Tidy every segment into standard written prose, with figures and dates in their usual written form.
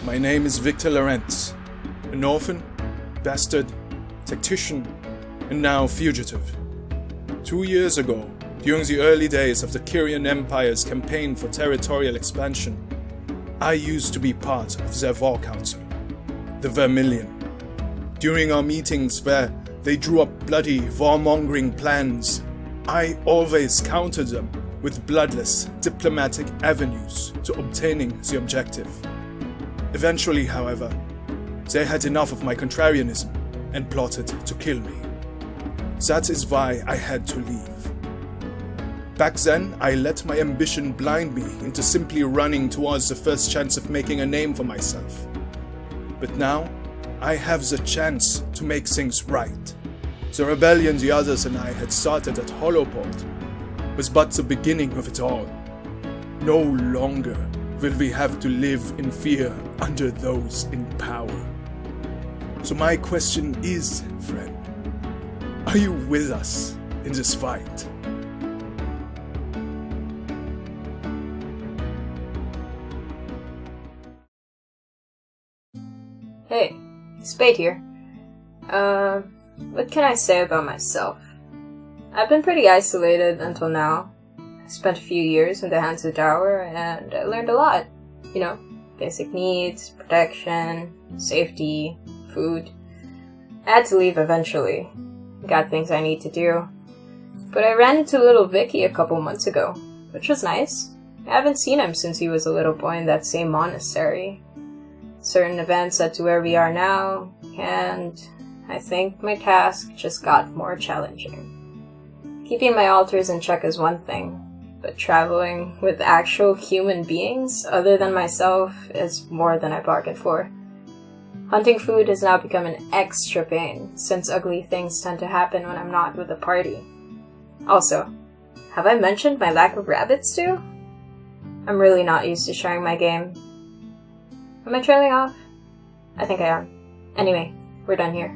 My name is Viktor Lorentz, an orphan, bastard, tactician, and now fugitive. 2 years ago, during the early days of the Kyrian Empire's campaign for territorial expansion, I used to be part of their war council, the Vermilion. During our meetings where they drew up bloody, warmongering plans, I always countered them with bloodless, diplomatic avenues to obtaining the objective. Eventually, however, they had enough of my contrarianism and plotted to kill me. That is why I had to leave. Back then, I let my ambition blind me into simply running towards the first chance of making a name for myself. But now, I have the chance to make things right. The rebellion the others and I had started at Hollowport was but the beginning of it all. No longer will we have to live in fear under those in power. So my question is, friend, are you with us in this fight? Hey, Spade here. What can I say about myself? I've been pretty isolated until now. I spent a few years in the hands of Dower, and I learned a lot. You know, basic needs, protection, safety, food. I had to leave eventually. Got things I need to do. But I ran into little Vicky a couple months ago, which was nice. I haven't seen him since he was a little boy in that same monastery. Certain events led to where we are now, and I think my task just got more challenging. Keeping my altars in check is one thing, but traveling with actual human beings other than myself is more than I bargained for. Hunting food has now become an extra pain, since ugly things tend to happen when I'm not with the party. Also, have I mentioned my lack of rabbits too? I'm really not used to sharing my game. Am I trailing off? I think I am. Anyway, we're done here.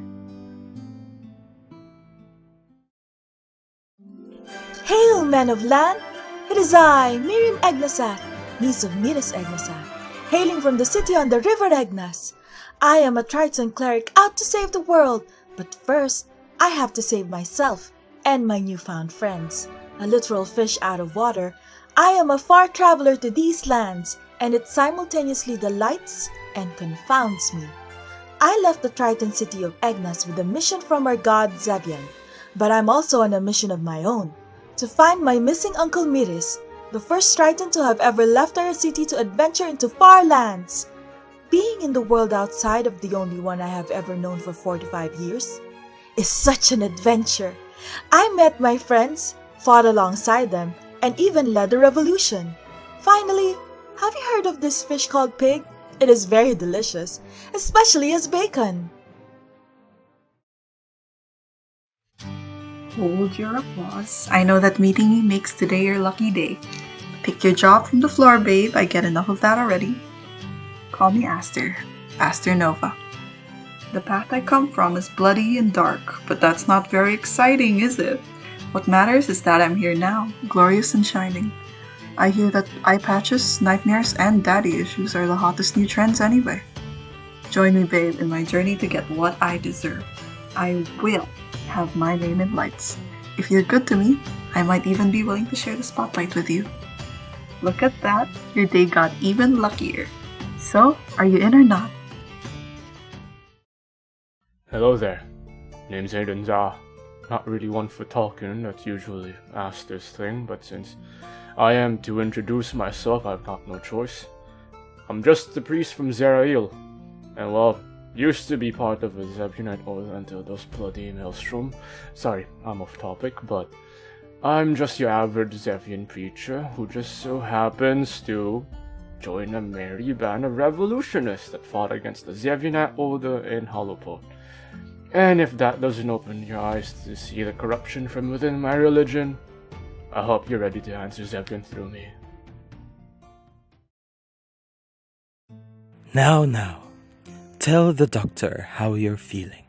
Hail, men of land! It is I, Mihryn Egnazath, niece of Mihryn Egnazath, hailing from the city on the river Egnas. I am a Triton cleric out to save the world, but first, I have to save myself and my newfound friends. A literal fish out of water, I am a far traveler to these lands, and it simultaneously delights and confounds me. I left the Triton city of Egnas with a mission from our god Zebian, but I'm also on a mission of my own, to find my missing uncle Miris, the first Triton to have ever left our city to adventure into far lands. Being in the world outside of the only one I have ever known for 45 years is such an adventure. I met my friends, fought alongside them, and even led a revolution. Finally, have you heard of this fish called pig? It is very delicious, especially as bacon. Hold your applause. I know that meeting me makes today your lucky day. Pick your jaw from the floor, babe. I get enough of that already. Call me Aster Nova. The path I come from is bloody and dark, but that's not very exciting, is it? What matters is that I'm here now, glorious and shining. I hear that eye patches, nightmares, and daddy issues are the hottest new trends anyway. Join me, babe, in my journey to get what I deserve. I will have my name in lights. If you're good to me, I might even be willing to share the spotlight with you. Look at that, your day got even luckier. So, are you in or not? Hello there. Name's Hayden Zharr. Not really one for talking, that's usually Aster's thing, but since I am to introduce myself, I've got no choice. I'm just the priest from Zerail, and well, used to be part of a Zebunite order until those bloody maelstrom. Sorry, I'm off topic, but I'm just your average Zevian preacher who just so happens to join a merry band of revolutionists that fought against the Zebunite order in Hollowport. And if that doesn't open your eyes to see the corruption from within my religion, I hope you're ready to answer Zevian through me. Now, tell the doctor how you're feeling.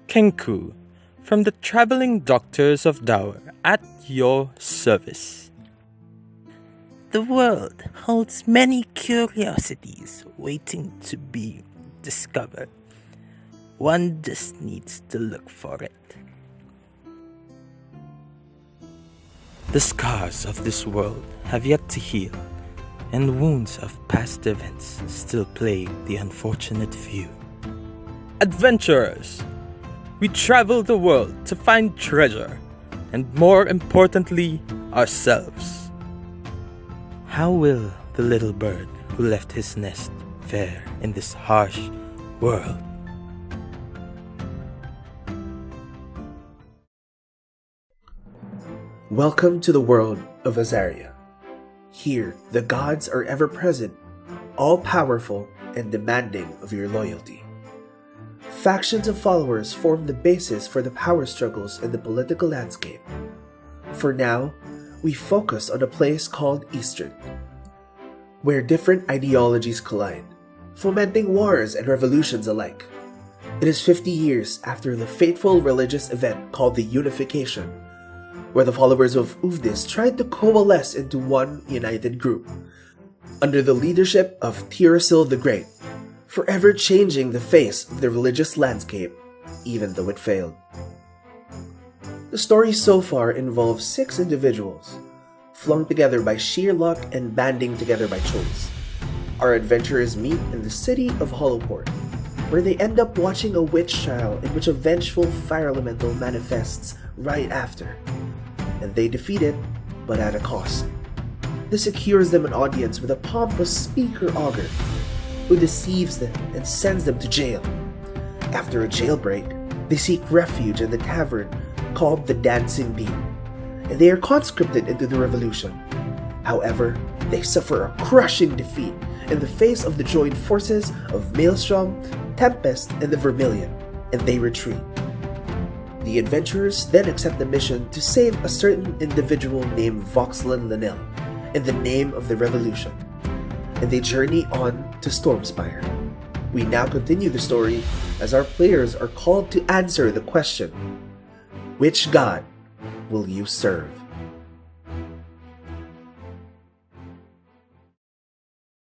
Kenku, from the Traveling Doctors of Dower, at your service. The world holds many curiosities waiting to be discovered. One just needs to look for it. The scars of this world have yet to heal, and wounds of past events still plague the unfortunate few. Adventurers! We travel the world to find treasure, and more importantly, ourselves. How will the little bird who left his nest fare in this harsh world? Welcome to the world of Azaria. Here, the gods are ever present, all-powerful and demanding of your loyalty. Factions of followers form the basis for the power struggles in the political landscape. For now, we focus on a place called Eastern, where different ideologies collide, fomenting wars and revolutions alike. It is 50 years after the fateful religious event called the Unification, where the followers of Uvdis tried to coalesce into one united group, under the leadership of Tirasil the Great, forever changing the face of the religious landscape, even though it failed. The story so far involves 6 individuals, flung together by sheer luck and banding together by choice. Our adventurers meet in the city of Hollowport, where they end up watching a witch trial in which a vengeful fire elemental manifests right after, and they defeat it, but at a cost. This secures them an audience with a pompous speaker augur, who deceives them and sends them to jail. After a jailbreak, they seek refuge in the tavern called the Dancing Beam, and they are conscripted into the revolution. However, they suffer a crushing defeat in the face of the joined forces of Maelstrom, Tempest, and the Vermilion, and they retreat. The adventurers then accept the mission to save a certain individual named Voxelan Lanel in the name of the revolution, and they journey on to Stormspire. We now continue the story as our players are called to answer the question, which god will you serve?